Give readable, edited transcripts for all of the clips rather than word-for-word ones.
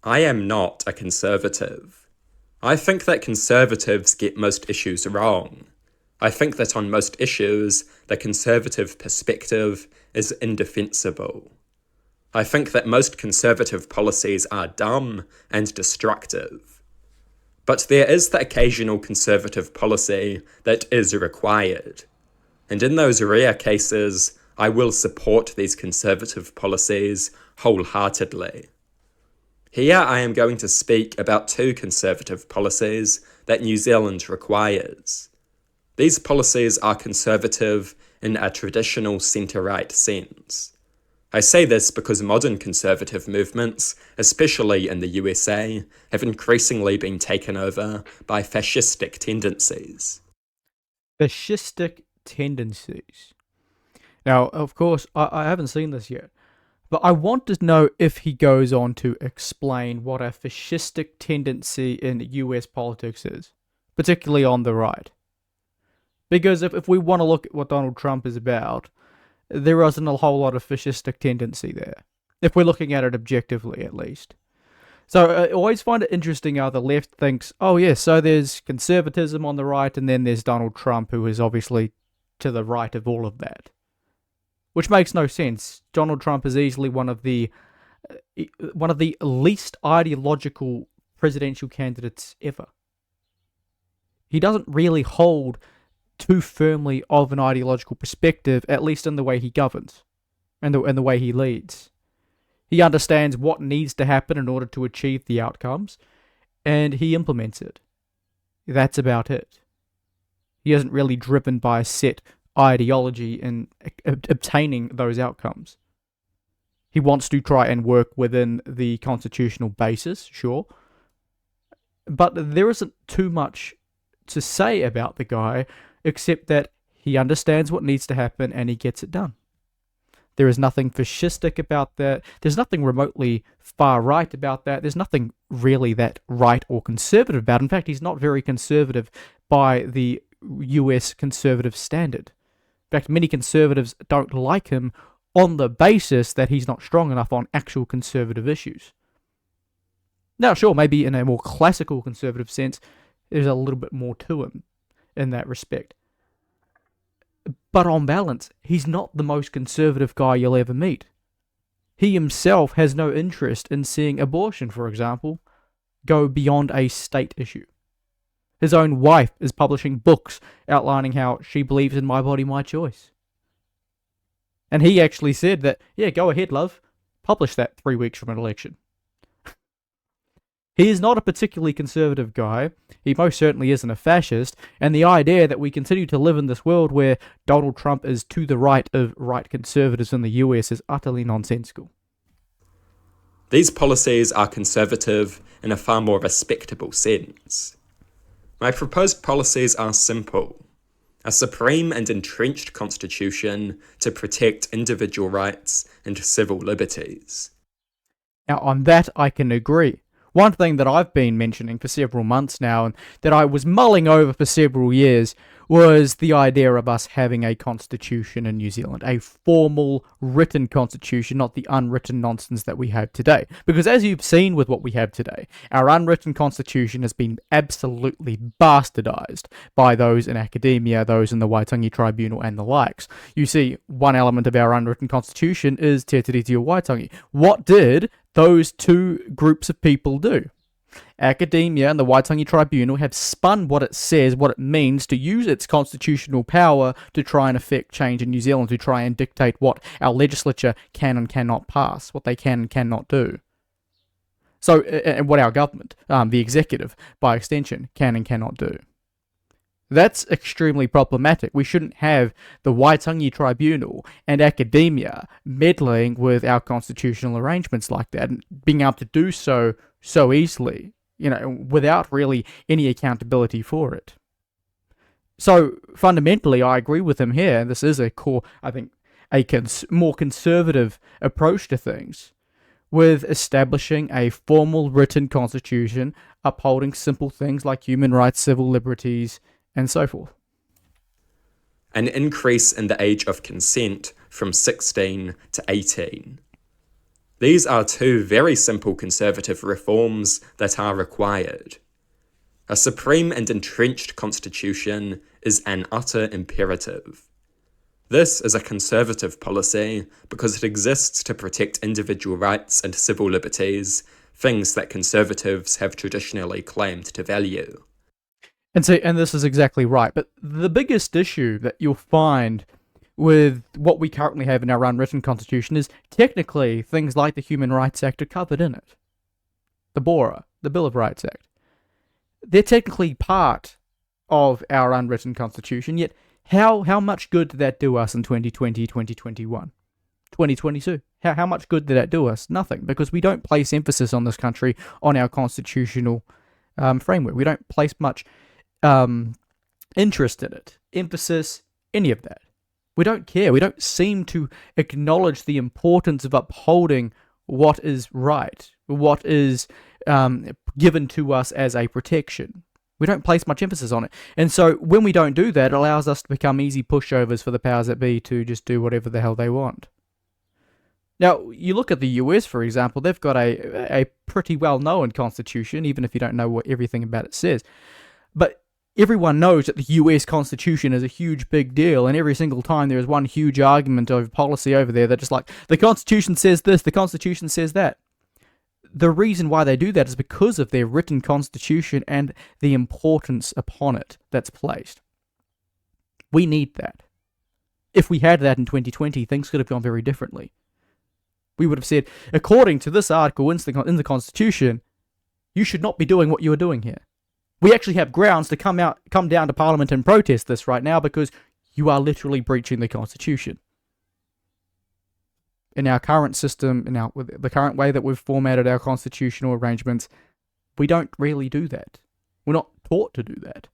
I am not a conservative. I think that conservatives get most issues wrong. I think that on most issues, the conservative perspective is indefensible. I think that most conservative policies are dumb and destructive. But there is the occasional conservative policy that is required. And in those rare cases, I will support these conservative policies wholeheartedly. Here I am going to speak about two conservative policies that New Zealand requires. These policies are conservative in a traditional centre-right sense. I say this because modern conservative movements, especially in the USA, have increasingly been taken over by fascistic tendencies. Fascistic tendencies. Now, of course, I haven't seen this yet, but I want to know if he goes on to explain what a fascistic tendency in US politics is, particularly on the right. Because if we want to look at what Donald Trump is about, there isn't a whole lot of fascistic tendency there, if we're looking at it objectively at least. So I always find it interesting how the left thinks, oh yes, so there's conservatism on the right, and then there's Donald Trump, who is obviously to the right of all of that. Which makes no sense. Donald Trump is easily one of the least ideological presidential candidates ever. He doesn't really hold too firmly of an ideological perspective, at least in the way he governs and the way he leads. He understands what needs to happen in order to achieve the outcomes, and he implements it. That's about it. He isn't really driven by a set ideology in obtaining those outcomes. He wants to try and work within the constitutional basis, sure, but there isn't too much to say about the guy except that he understands what needs to happen and he gets it done. There is nothing fascistic about that. There's nothing remotely far right about that. There's nothing really that right or conservative about it. In fact, he's not very conservative by the US conservative standard. In fact, many conservatives don't like him on the basis that he's not strong enough on actual conservative issues. Now, sure, maybe in a more classical conservative sense, there's a little bit more to him in that respect. But on balance, he's not the most conservative guy you'll ever meet. He himself has no interest in seeing abortion, for example, go beyond a state issue. His own wife is publishing books outlining how she believes in my body, my choice. And he actually said that, yeah, go ahead, love, publish that 3 weeks from an election. He is not a particularly conservative guy. He most certainly isn't a fascist. And the idea that we continue to live in this world where Donald Trump is to the right of right conservatives in the US is utterly nonsensical. These policies are conservative in a far more respectable sense. My proposed policies are simple. A supreme and entrenched constitution to protect individual rights and civil liberties. Now, on that, I can agree. One thing that I've been mentioning for several months now, and that I was mulling over for several years, was the idea of us having a constitution in New Zealand. A formal, written constitution, not the unwritten nonsense that we have today. Because as you've seen with what we have today, our unwritten constitution has been absolutely bastardized by those in academia, those in the Waitangi Tribunal, and the likes. You see, one element of our unwritten constitution is Te Tiriti o Waitangi. What did those two groups of people do? Academia and the Waitangi Tribunal have spun what it says, what it means, to use its constitutional power to try and effect change in New Zealand, to try and dictate what our legislature can and cannot pass, what they can and cannot do. So, and what our government, the executive, by extension, can and cannot do. That's extremely problematic. We shouldn't have the Waitangi Tribunal and academia meddling with our constitutional arrangements like that, and being able to do so easily, without really any accountability for it. So, fundamentally, I agree with him here. This is a core, I think, more conservative approach to things, with establishing a formal written constitution upholding simple things like human rights, civil liberties, and so forth. An increase in the age of consent from 16 to 18. These are two very simple conservative reforms that are required. A supreme and entrenched constitution is an utter imperative. This is a conservative policy because it exists to protect individual rights and civil liberties, things that conservatives have traditionally claimed to value. And this is exactly right. But the biggest issue that you'll find with what we currently have in our unwritten constitution is technically things like the Human Rights Act are covered in it. The BORA, the Bill of Rights Act. They're technically part of our unwritten constitution, yet how much good did that do us in 2020, 2021, 2022? How much good did that do us? Nothing, because we don't place emphasis on this country, on our constitutional framework. We don't place much interest in it, emphasis, any of that. We don't care. We don't seem to acknowledge the importance of upholding what is right, what is given to us as a protection. We don't place much emphasis on it. And so when we don't do that, it allows us to become easy pushovers for the powers that be to just do whatever the hell they want. Now, you look at the US, for example, they've got a pretty well-known constitution, even if you don't know what everything about it says. But everyone knows that the US Constitution is a huge big deal, and every single time there is one huge argument over policy over there, they're just like, the Constitution says this, the Constitution says that. The reason why they do that is because of their written Constitution and the importance upon it that's placed. We need that. If we had that in 2020, things could have gone very differently. We would have said, according to this article in the Constitution, you should not be doing what you are doing here. We actually have grounds to come down to Parliament and protest this right now because you are literally breaching the Constitution. In our current system, with the current way that we've formatted our constitutional arrangements, we don't really do that. We're not taught to do that.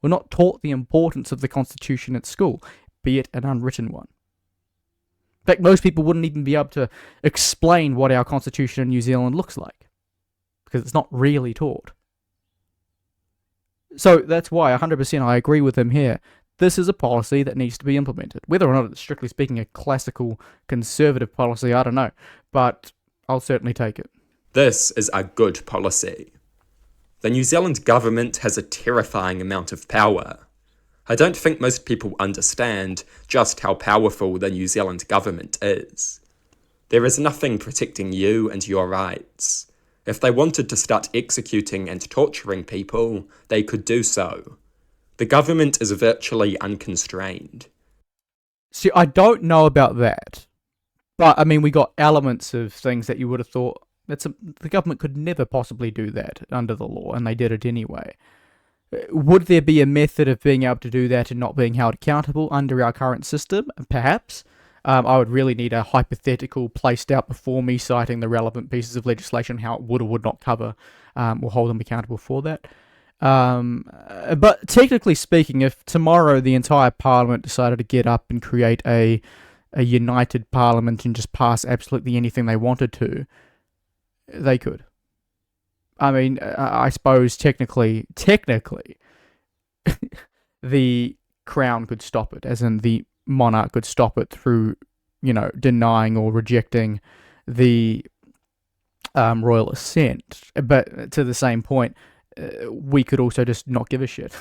We're not taught the importance of the Constitution at school, be it an unwritten one. In fact, most people wouldn't even be able to explain what our Constitution in New Zealand looks like, because it's not really taught. So that's why 100% I agree with him here. This is a policy that needs to be implemented. Whether or not it's strictly speaking a classical conservative policy, I don't know. But I'll certainly take it. This is a good policy. The New Zealand government has a terrifying amount of power. I don't think most people understand just how powerful the New Zealand government is. There is nothing protecting you and your rights. If they wanted to start executing and torturing people, they could do so. The government is virtually unconstrained. See, I don't know about that. But, I mean, we got elements of things that you would have thought, the government could never possibly do that under the law, and they did it anyway. Would there be a method of being able to do that and not being held accountable under our current system? Perhaps. I would really need a hypothetical placed out before me citing the relevant pieces of legislation, how it would or would not cover or hold them accountable for that. But technically speaking, if tomorrow the entire parliament decided to get up and create a united parliament and just pass absolutely anything they wanted to, they could. I mean, I suppose technically, the crown could stop it, as in the monarch could stop it through, denying or rejecting the royal assent. But to the same point, we could also just not give a shit.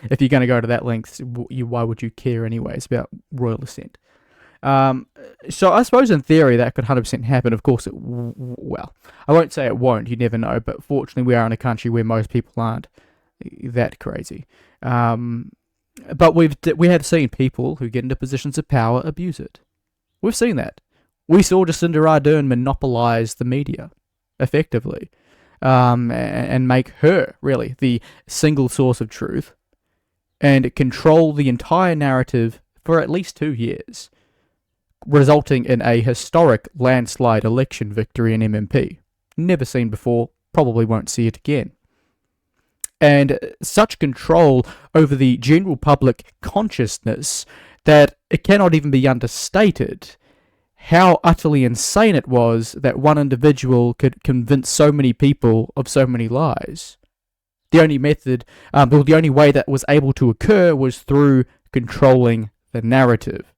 If you're going to go to that length, why would you care anyways about royal assent? So I suppose in theory that could 100% happen. Of course, well, I won't say it won't, you never know, but fortunately we are in a country where most people aren't that crazy. But we have seen people who get into positions of power abuse it. We've seen that. We saw Jacinda Ardern monopolise the media, effectively, and make her, really, the single source of truth, and control the entire narrative for at least 2 years, resulting in a historic landslide election victory in MMP. Never seen before, probably won't see it again. And such control over the general public consciousness that it cannot even be understated how utterly insane it was that one individual could convince so many people of so many lies. The only way that was able to occur was through controlling the narrative,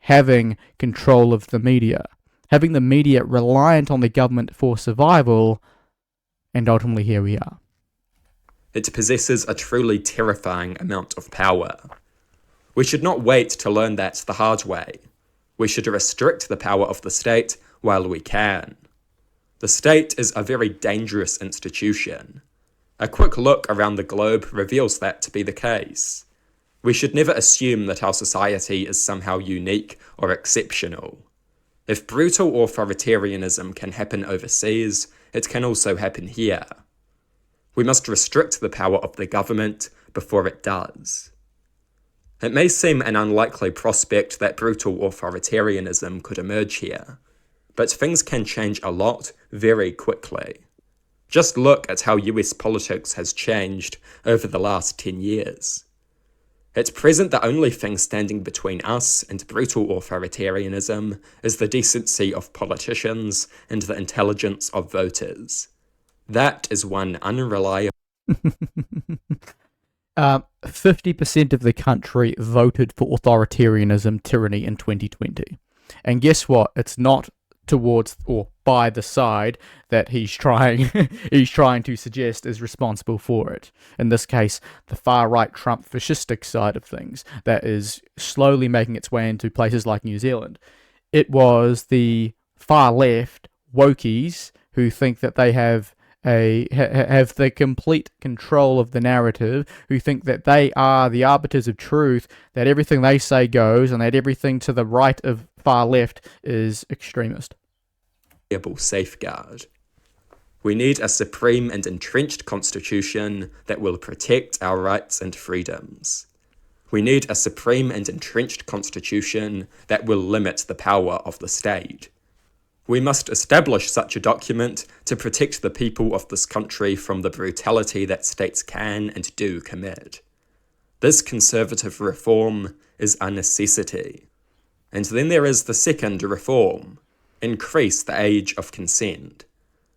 having control of the media, having the media reliant on the government for survival, and ultimately here we are. It possesses a truly terrifying amount of power. We should not wait to learn that the hard way. We should restrict the power of the state while we can. The state is a very dangerous institution. A quick look around the globe reveals that to be the case. We should never assume that our society is somehow unique or exceptional. If brutal authoritarianism can happen overseas, it can also happen here. We must restrict the power of the government before it does. It may seem an unlikely prospect that brutal authoritarianism could emerge here, but things can change a lot very quickly. Just look at how US politics has changed over the last 10 years. At present, the only thing standing between us and brutal authoritarianism is the decency of politicians and the intelligence of voters. That is one unreliable... 50% of the country voted for authoritarianism tyranny in 2020. And guess what? It's not towards or by the side that he's trying to suggest is responsible for it. In this case, the far-right Trump fascistic side of things that is slowly making its way into places like New Zealand. It was the far-left wokies who think that they have the complete control of the narrative, who think that they are the arbiters of truth, that everything they say goes, and that everything to the right of far left is extremist. Safeguard. We need a supreme and entrenched constitution that will protect our rights and freedoms. We need a supreme and entrenched constitution that will limit the power of the state. We must establish such a document to protect the people of this country from the brutality that states can and do commit. This conservative reform is a necessity. And then there is the second reform: increase the age of consent.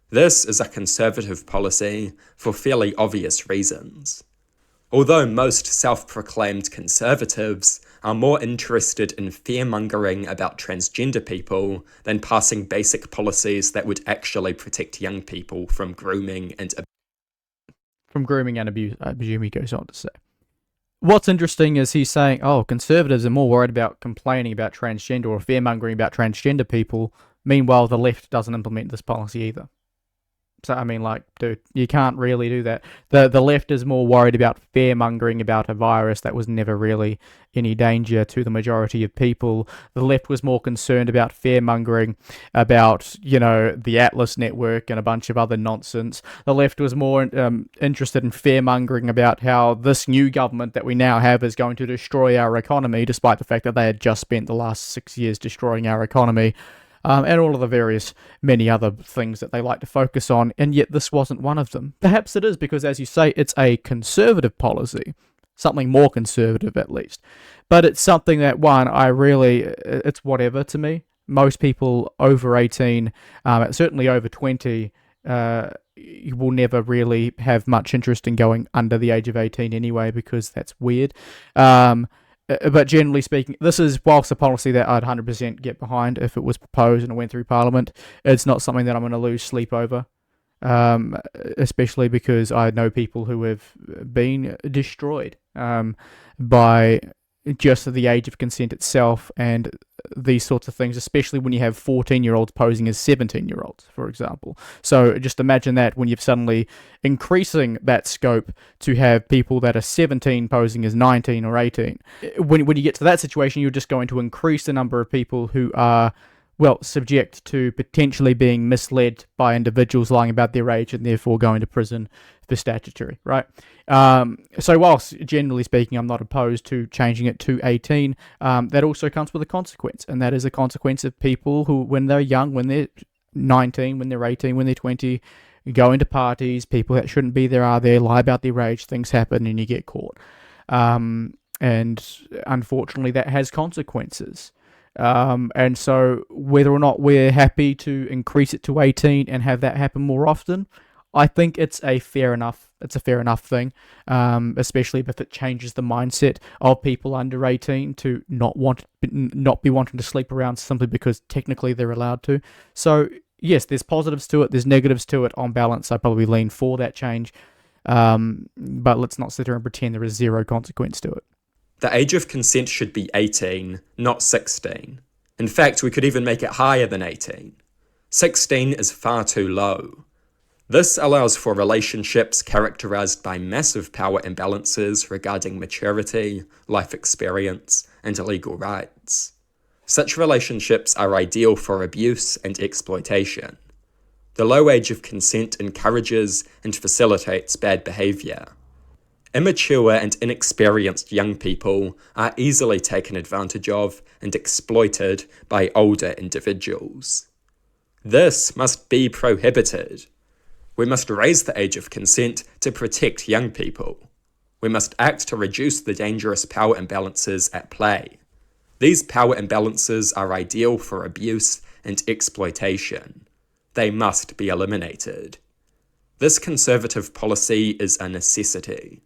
This is a conservative policy for fairly obvious reasons. Although most self-proclaimed conservatives are more interested in fear-mongering about transgender people than passing basic policies that would actually protect young people from grooming and abuse, I presume he goes on to say. What's interesting is he's saying, conservatives are more worried about complaining about transgender or fear-mongering about transgender people. Meanwhile, the left doesn't implement this policy either. So, I mean, dude, you can't really do that. The left is more worried about fear-mongering about a virus that was never really any danger to the majority of people. The left was more concerned about fear-mongering about, the Atlas network and a bunch of other nonsense. The left was more interested in fear-mongering about how this new government that we now have is going to destroy our economy, despite the fact that they had just spent the last 6 years destroying our economy. And all of the many other things that they like to focus on, and yet this wasn't one of them. Perhaps it is because, as you say, it's a conservative policy, something more conservative at least. But it's something that, it's whatever to me. Most people over 18, certainly over 20, you will never really have much interest in going under the age of 18 anyway, because that's weird. But generally speaking, this is, whilst a policy that I'd 100% get behind if it was proposed and it went through Parliament, it's not something that I'm going to lose sleep over, especially because I know people who have been destroyed by just the age of consent itself and these sorts of things, especially when you have 14-year-olds posing as 17-year-olds, for example. So just imagine that when you're suddenly increasing that scope to have people that are 17 posing as 19 or 18. When you get to that situation, you're just going to increase the number of people who are, subject to potentially being misled by individuals lying about their age and therefore going to prison for statutory, right? So whilst generally speaking I'm not opposed to changing it to 18, that also comes with a consequence, and that is a consequence of people who, when they're young, when they're 19, when they're 18, when they're 20, go into parties, people that shouldn't be there are there, lie about their age, things happen, and you get caught. And unfortunately that has consequences. And so whether or not we're happy to increase it to 18 and have that happen more often, I think it's a fair enough thing, especially if it changes the mindset of people under 18 to not be wanting to sleep around simply because technically they're allowed to. So yes, there's positives to it, there's negatives to it. On balance, I probably lean for that change, but let's not sit here and pretend there is zero consequence to it. The age of consent should be 18, not 16. In fact, we could even make it higher than 18. 16 is far too low. This allows for relationships characterized by massive power imbalances regarding maturity, life experience, and legal rights. Such relationships are ideal for abuse and exploitation. The low age of consent encourages and facilitates bad behavior. Immature and inexperienced young people are easily taken advantage of and exploited by older individuals. This must be prohibited. We must raise the age of consent to protect young people. We must act to reduce the dangerous power imbalances at play. These power imbalances are ideal for abuse and exploitation. They must be eliminated. This conservative policy is a necessity.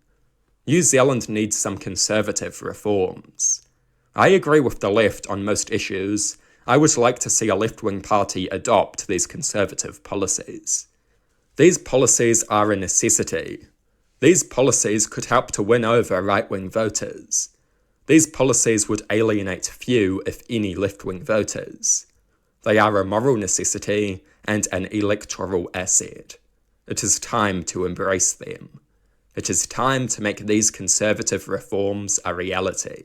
New Zealand needs some conservative reforms. I agree with the left on most issues. I would like to see a left-wing party adopt these conservative policies. These policies are a necessity. These policies could help to win over right-wing voters. These policies would alienate few, if any, left-wing voters. They are a moral necessity and an electoral asset. It is time to embrace them. It is time to make these conservative reforms a reality.